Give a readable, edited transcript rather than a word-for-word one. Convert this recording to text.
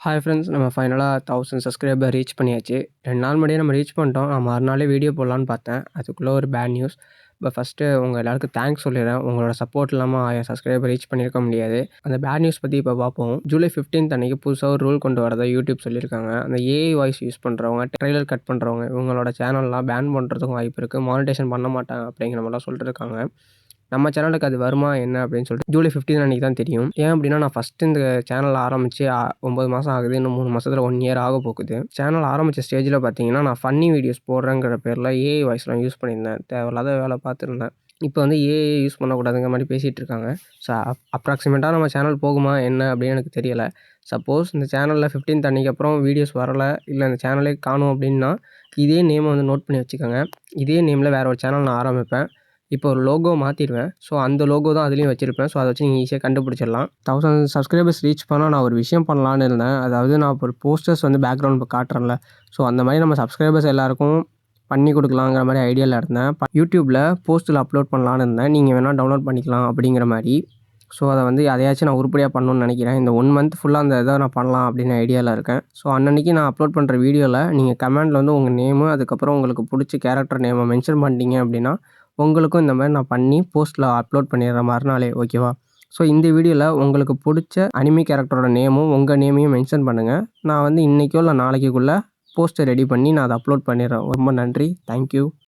Hi friends, நம்ம ஃபைனலாக 1000 subscriber reach பண்ணியாச்சு. 2 நாள் முன்னாடியே நம்ம ரீச் பண்ணிட்டோம். நான் மறுநாளே வீடியோ போடலான்னு பார்த்தேன். அதுக்குள்ளே ஒரு பேட் நியூஸ். ஃபஸ்ட்டு உங்கள் எல்லாருக்கும் தேங்க்ஸ் சொல்லிடுறேன். உங்களோட சப்போர்ட் இல்லாமல் 1000 சப்ஸ்கிரைபர் ரீச் பண்ணியிருக்க முடியாது. அந்த பேட் நியூஸ் பற்றி இப்போ பார்ப்போம். ஜூலை 15 அன்றைக்கி புதுசாக ஒரு ரூல் கொண்டு வரதா யூடியூப் சொல்லியிருக்காங்க. அந்த ஏஐ வாய்ஸ் யூஸ் பண்ணுறவங்க, ட்ரெய்லர் கட் பண்ணுறவங்க, இவங்களோட சேனல்லாம் பேன் பண்ணுறதுக்கும் வாய்ப்பு இருக்குது. மானிட்டேஷன் பண்ண மாட்டாங்க அப்படிங்கிற மாதிரிலாம் சொல்லிட்டுருக்காங்க. நம்ம சேனலுக்கு அது வருமா என்ன அப்படின்னு சொல்லிட்டு ஜூலை 15 அன்றைக்கி தான் தெரியும். ஏன் அப்படின்னா, நான் ஃபஸ்ட்டு இந்த சேனல் ஆரம்பித்து 9 மாதம் ஆகுது. இன்னும் 3 மாதத்தில் 1 இயர் ஆக போகுது. சேனல் ஆரம்பித்த ஸ்டேஜில் பார்த்தீங்கன்னா, நான் ஃபன்னி வீடியோஸ் போடுறேங்கிற பேரில் ஏஐ வாய்ஸ்லாம் யூஸ் பண்ணியிருந்தேன். தேவையில்லாத வேலை பார்த்துருந்தேன். இப்போ வந்து ஏஐ யூஸ் பண்ணக்கூடாதுங்கிற மாதிரி பேசிகிட்டு இருக்காங்க. ஸோ அப்ராக்சிமேட்டாக நம்ம சேனல் போகுமா என்ன அப்படின்னு எனக்கு தெரியலை. சப்போஸ் இந்த சேனலில் 15 அன்றைக்கி அப்புறம் வீடியோஸ் வரலை, இல்லை இந்த சேனலே காணும் அப்படின்னா, இதே நேமை வந்து நோட் பண்ணி வச்சுக்கோங்க. இதே நேமில் வேறு ஒரு சேனல் நான் ஆரம்பிப்பேன். இப்போ ஒரு லோகோ மாற்றிடுவேன். ஸோ அந்த லோகோ தான் அதுலேயும் வச்சுருப்பேன். ஸோ அதை வச்சு நீங்கள் ஈஸியாக கண்டுபிடிச்சிடலாம். 1000 சப்ஸ்கிரைபர்ஸ் ரீச் பண்ணால் நான் ஒரு விஷயம் பண்ணலான்னு இருந்தேன். அதாவது நான் ஒரு போஸ்டர்ஸ் வந்து பேக்ரவுண்ட் இப்போ காட்டுறேன்ல, ஸோ அந்த மாதிரி நம்ம சப்ஸ்கிரைபர்ஸ் எல்லாேருக்கும் பண்ணி கொடுக்கலாங்கிற மாதிரி ஐடியாவில் இருந்தேன். யூடியூப்பில் போஸ்ட்டில் அப்லோட் பண்ணலான்னு இருந்தேன். நீங்கள் வேணால் டவுன்லோட் பண்ணிக்கலாம் அப்படிங்கிற மாதிரி. ஸோ அதை வந்து அதையாச்சும் நான் உருப்படியாக பண்ணணும்னு நினைக்கிறேன். இந்த 1 மந்த் ஃபுல்லாக அந்த இதை நான் பண்ணலாம் அப்படின்னு ஐடியாவில் இருக்கேன். ஸோ அன்னன்னைக்கு நான் அப்லோட் பண்ணுற வீடியோவில் நீங்கள் கமெண்டில் வந்து உங்கள் நேமு, அதுக்கப்புறம் உங்களுக்கு பிடிச்ச கேரக்டர் நேமை மென்ஷன் பண்ணிட்டீங்க அப்படின்னா, உங்களுக்கும் இந்த மாதிரி நான் பண்ணி போஸ்ட்டில் அப்லோட் பண்ணிடுறேன் மறுநாளே, ஓகேவா? ஸோ இந்த வீடியோவில் உங்களுக்கு பிடிச்ச அனிமி கேரக்டரோட நேமும் உங்கள் நேமையும் மென்ஷன் பண்ணுங்கள். நான் வந்து இன்றைக்கோ இல்லை நாளைக்குள்ளே போஸ்ட்டை ரெடி பண்ணி நான் அதை அப்லோட் பண்ணிடுறேன். ரொம்ப நன்றி. தேங்க்யூ.